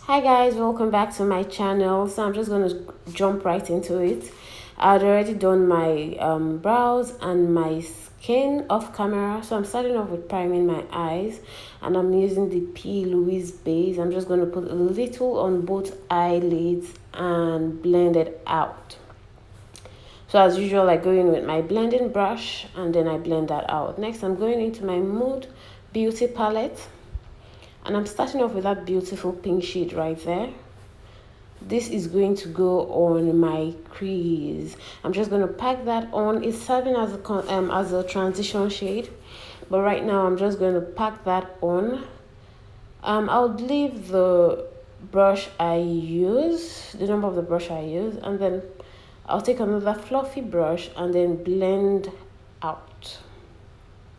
Hi guys, welcome back to my channel. So I'm just going to jump right into it. I'd already done my brows and my skin off camera, so I'm starting off with priming my eyes, and I'm using the P.Louise base. I'm just going to put a little on both eyelids and blend it out. So as usual, I go in with my blending brush and then I blend that out. Next, I'm going into my Mood Beauty palette. And I'm starting off with that beautiful pink shade right there. This is going to go on my crease. I'm just going to pack that on. It's serving as a transition shade, but right now I'm just going to pack that on. I'll leave the brush I use, the number of the brush I use, and then I'll take another fluffy brush and then blend out.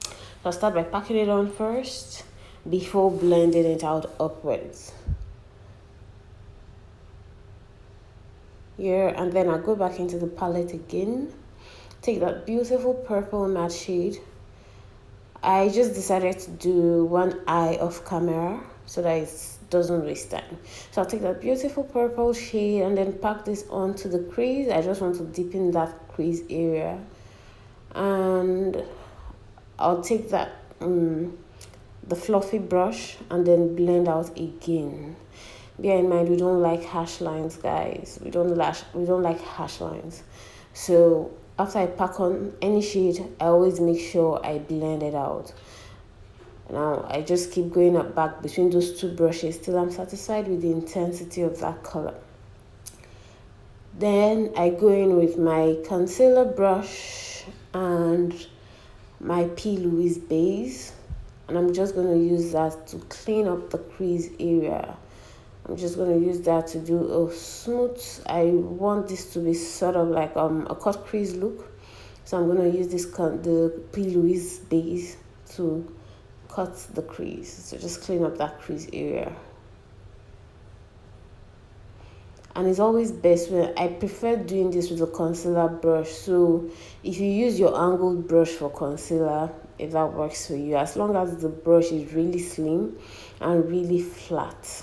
So I'll start by packing it on first before blending it out upwards. Here, and then I'll go back into the palette again, take that beautiful purple matte shade. I just decided to do one eye off camera so that it doesn't waste time. So I'll take that beautiful purple shade and then pack this onto the crease. I just want to deepen that crease area, and I'll take that the fluffy brush and then blend out again. Bear in mind, we don't like harsh lines, guys. We don't like harsh lines. So after I pack on any shade, I always make sure I blend it out. Now I just keep going up back between those two brushes till I'm satisfied with the intensity of that color. Then I go in with my concealer brush and my P.Louise base, and I'm just going to use that to clean up the crease area. I'm just going to use that to do a smooth. I want this to be sort of like a cut crease look, so I'm going to use the P.Louise base to cut the crease. So just clean up that crease area. And it's always best when I prefer doing this with a concealer brush. So if you use your angled brush for concealer, if that works for you, as long as the brush is really slim and really flat,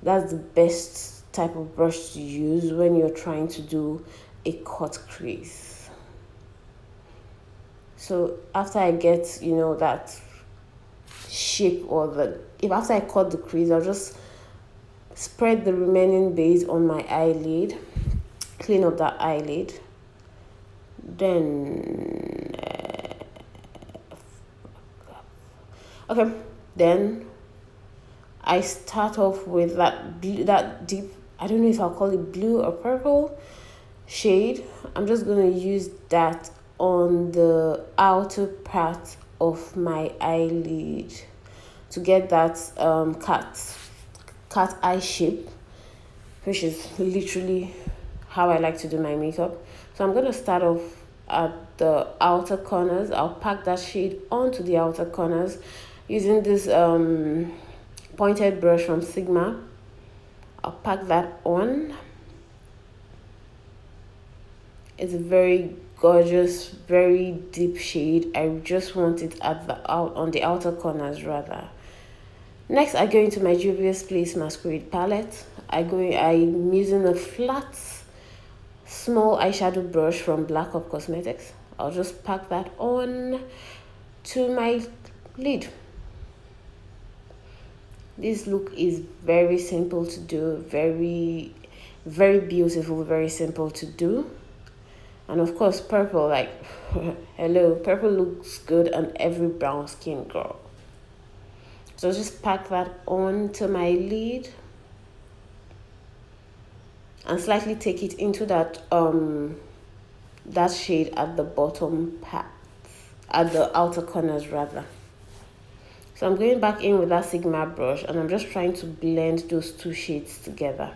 that's the best type of brush to use when you're trying to do a cut crease. So after I get that shape, or after I cut the crease, I'll just spread the remaining base on my eyelid, clean up that eyelid, then then I start off with that deep, I don't know if I'll call it blue or purple shade. I'm just going to use that on the outer part of my eyelid to get that cat eye shape, which is literally how I like to do my makeup. So I'm going to start off at the outer corners. I'll pack that shade onto the outer corners using this pointed brush from Sigma. I'll pack that on. It's a very gorgeous, very deep shade. I just want it on the outer corners rather. Next, I go into my Juvia's Place Masquerade palette. I'm using a flat, small eyeshadow brush from Blackup Cosmetics. I'll just pack that on to my lid. This look is very simple to do, very, very beautiful, very simple to do. And of course, purple, like, hello, purple looks good on every brown skin girl. So just pack that on to my lid and slightly take it into that shade at the bottom part, at the outer corners rather. So I'm going back in with that Sigma brush and I'm just trying to blend those two shades together.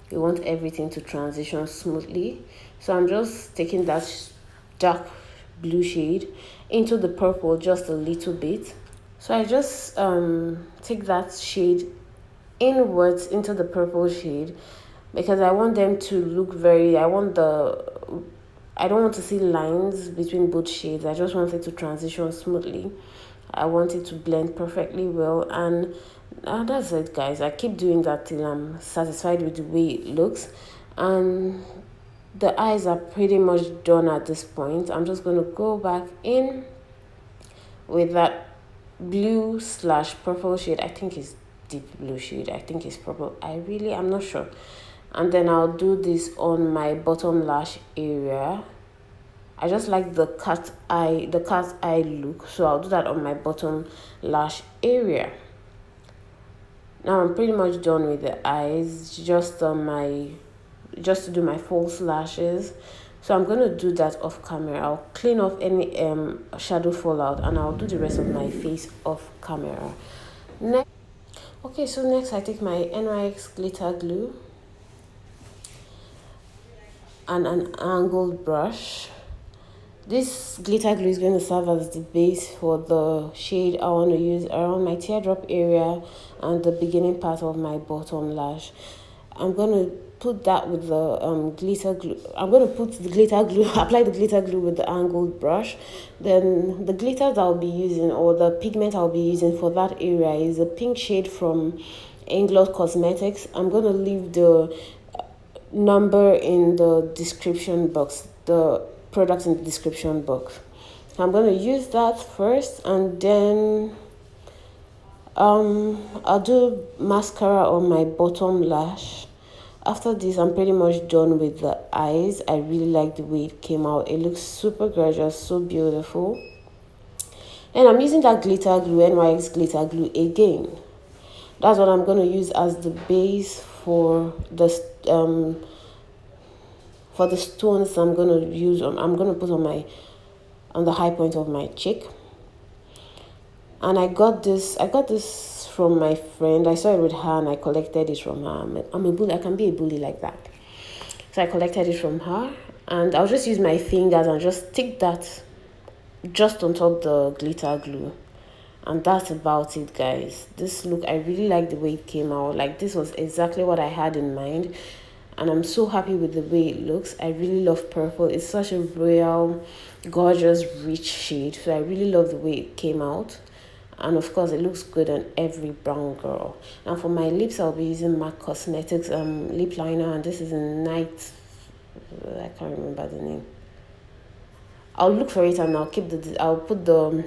You want everything to transition smoothly. So I'm just taking that dark blue shade into the purple just a little bit. So I just take that shade inwards into the purple shade because I want them to look I don't want to see lines between both shades. I just want it to transition smoothly. I want it to blend perfectly well, and that's it, guys. I keep doing that till I'm satisfied with the way it looks. And the eyes are pretty much done at this point. I'm just going to go back in with that blue slash purple shade. I think it's deep blue shade. I think it's purple. I'm not sure. And then I'll do this on my bottom lash area. I just like the cat eye look, so I'll do that on my bottom lash area. Now I'm pretty much done with the eyes, just to do my false lashes. So I'm going to do that off camera. I'll clean off any shadow fallout, and I'll do the rest of my face off camera. So next I take my NYX glitter glue and an angled brush. This glitter glue is going to serve as the base for the shade I want to use around my teardrop area and the beginning part of my bottom lash. I'm going to put that with the glitter glue. I'm going to put the glitter glue, apply the glitter glue with the angled brush. Then the glitters I'll be using, or the pigment I'll be using for that area, is a pink shade from Inglot Cosmetics. I'm going to leave the number in the description box, the product in the description box. I'm going to use that first, and then I'll do mascara on my bottom lash. After this, I'm pretty much done with the eyes. I really like the way it came out. It looks super gorgeous, so beautiful. And I'm using that glitter glue, NYX glitter glue again. That's what I'm going to use as the base for the stones I'm going to use. I'm going to put on the high point of my cheek. And I got this from my friend. I saw it with her and I collected it from her. I'm a bully. I can be a bully like that. So I collected it from her, and I'll just use my fingers and just stick that just on top the glitter glue. And that's about it, guys. This look, I really like the way it came out. Like, this was exactly what I had in mind, and I'm so happy with the way it looks. I really love purple. It's such a royal, gorgeous, rich shade, so I really love the way it came out. And of course, it looks good on every brown girl. And for my lips, I'll be using MAC Cosmetics lip liner, and this is a night, I can't remember the name. I'll look for it, and I'll put the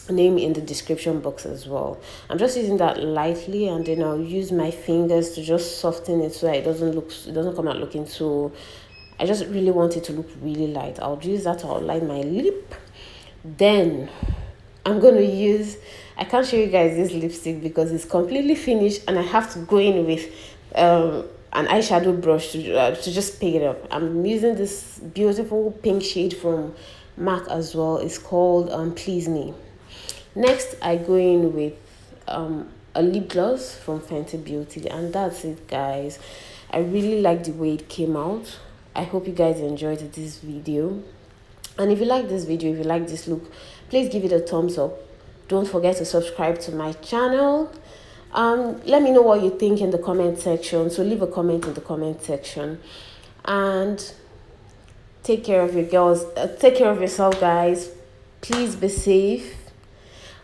name in the description box as well. I'm just using that lightly, and then I'll use my fingers to just soften it so that it doesn't come out looking so. I just really want it to look really light. I'll use that to outline my lip. Then I'm going to use, I can't show you guys this lipstick because it's completely finished, and I have to go in with an eyeshadow brush to just pick it up. I'm using this beautiful pink shade from MAC as well. It's called Please Me. Next, I go in with a lip gloss from Fenty Beauty, and that's it, guys. I really like the way it came out. I hope you guys enjoyed this video. And if you like this video, if you like this look, please give it a thumbs up. Don't forget to subscribe to my channel. Let me know what you think in the comment section. So leave a comment in the comment section. And take care of your girls. Take care of yourself, guys. Please be safe.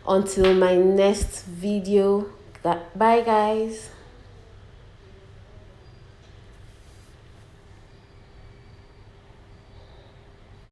Until my next video. Bye, guys.